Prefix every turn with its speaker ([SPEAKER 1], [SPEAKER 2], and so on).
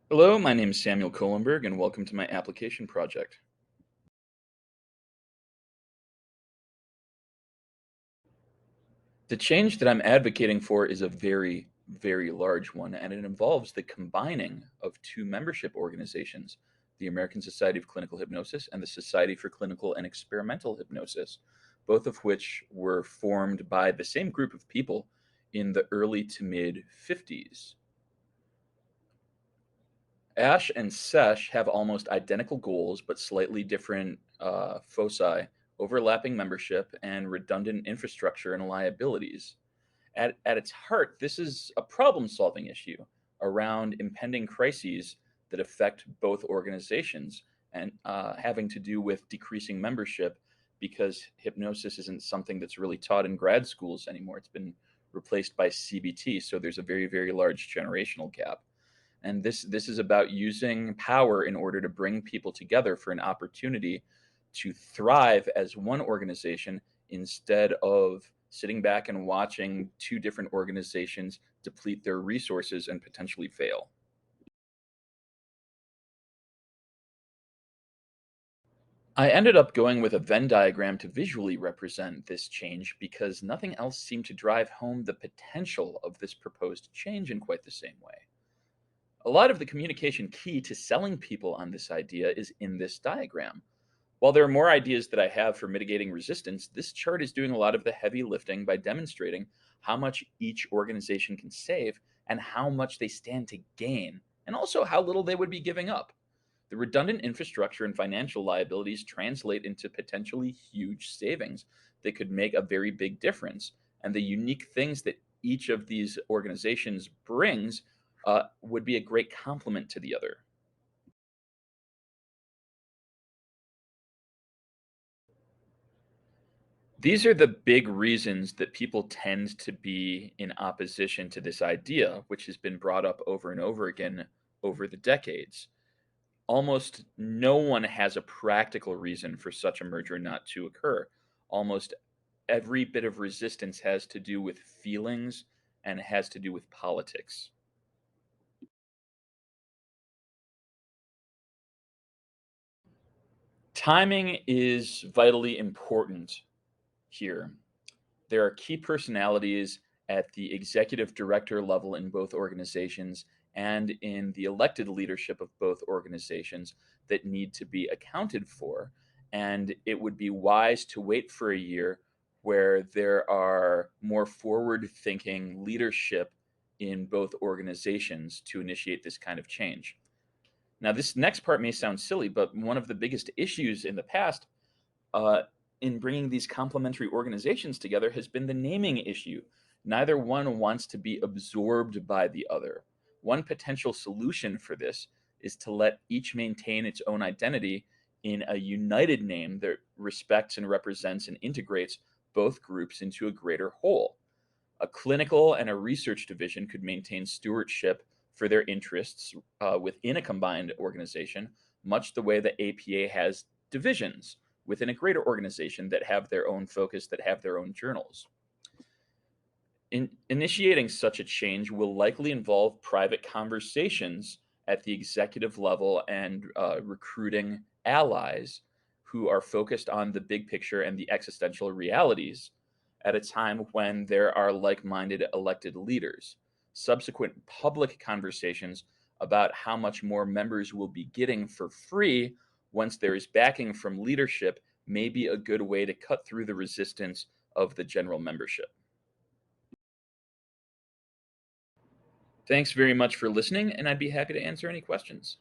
[SPEAKER 1] Hello, my name is Samuel Kohlenberg, and welcome to my application project. The change that I'm advocating for is a very, very large one, and it involves the combining of two membership organizations, the American Society of Clinical Hypnosis and the Society for Clinical and Experimental Hypnosis, both of which were formed by the same group of people in the early to mid 50s. ASH and SESH have almost identical goals, but slightly different foci, overlapping membership, and redundant infrastructure and liabilities. At its heart, this is a problem solving issue around impending crises that affect both organizations and having to do with decreasing membership because hypnosis isn't something that's really taught in grad schools anymore. It's been replaced by CBT, so there's a very, very large generational gap. And this is about using power in order to bring people together for an opportunity to thrive as one organization instead of sitting back and watching two different organizations deplete their resources and potentially fail. I ended up going with a Venn diagram to visually represent this change because nothing else seemed to drive home the potential of this proposed change in quite the same way. A lot of the communication key to selling people on this idea is in this diagram. While there are more ideas that I have for mitigating resistance, this chart is doing a lot of the heavy lifting by demonstrating how much each organization can save and how much they stand to gain, and also how little they would be giving up. The redundant infrastructure and financial liabilities translate into potentially huge savings that could make a very big difference. And the unique things that each of these organizations brings would be a great complement to the other. These are the big reasons that people tend to be in opposition to this idea, which has been brought up over and over again over the decades. Almost no one has a practical reason for such a merger not to occur. Almost every bit of resistance has to do with feelings and has to do with politics. Timing is vitally important here. There are key personalities at the executive director level in both organizations and in the elected leadership of both organizations that need to be accounted for. And it would be wise to wait for a year where there are more forward thinking leadership in both organizations to initiate this kind of change. Now, this next part may sound silly, but one of the biggest issues in the past uh, in bringing these complementary organizations together has been the naming issue. Neither one wants to be absorbed by the other. One potential solution for this is to let each maintain its own identity in a united name that respects and represents and integrates both groups into a greater whole. A clinical and a research division could maintain stewardship for their interests within a combined organization, much the way the APA has divisions within a greater organization that have their own focus, that have their own journals. Initiating such a change will likely involve private conversations at the executive level and recruiting allies who are focused on the big picture and the existential realities at a time when there are like minded elected leaders. Subsequent public conversations about how much more members will be getting for free once there is backing from leadership may be a good way to cut through the resistance of the general membership. Thanks very much for listening, and I'd be happy to answer any questions.